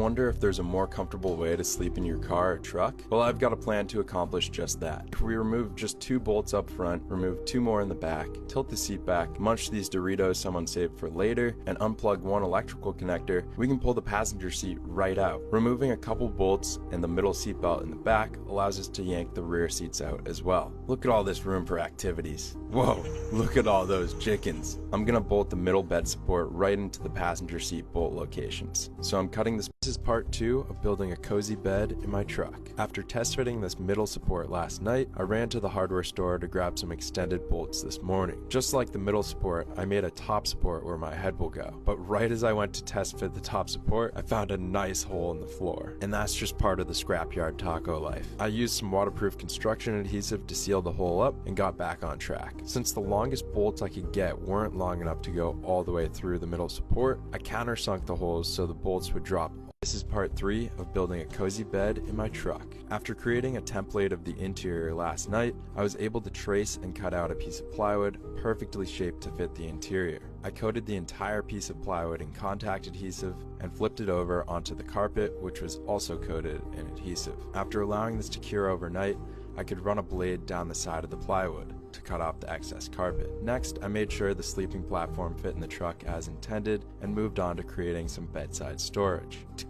Wonder if there's a more comfortable way to sleep in your car or truck? Well, I've got a plan to accomplish just that. We remove just 2 bolts up front, remove 2 more in the back, tilt the seat back, munch these Doritos someone saved for later, and unplug 1 electrical connector, we can pull the passenger seat right out. Removing a couple bolts and the middle seat belt in the back allows us to yank the rear seats out as well. Look at all this room for activities. Whoa, look at all those chickens. I'm gonna bolt the middle bed support right into the passenger seat bolt locations. So I'm cutting this. This is part 2 of building a cozy bed in my truck. After test fitting this middle support last night, I ran to the hardware store to grab some extended bolts this morning. Just like the middle support, I made a top support where my head will go. But right as I went to test fit the top support, I found a nice hole in the floor. And that's just part of the scrapyard taco life. I used some waterproof construction adhesive to seal the hole up and got back on track. Since the longest bolts I could get weren't long enough to go all the way through the middle support, I countersunk the holes so the bolts would drop. This is part 3 of building a cozy bed in my truck. After creating a template of the interior last night, I was able to trace and cut out a piece of plywood perfectly shaped to fit the interior. I coated the entire piece of plywood in contact adhesive and flipped it over onto the carpet, which was also coated in adhesive. After allowing this to cure overnight, I could run a blade down the side of the plywood to cut off the excess carpet. Next, I made sure the sleeping platform fit in the truck as intended and moved on to creating some bedside storage. To keep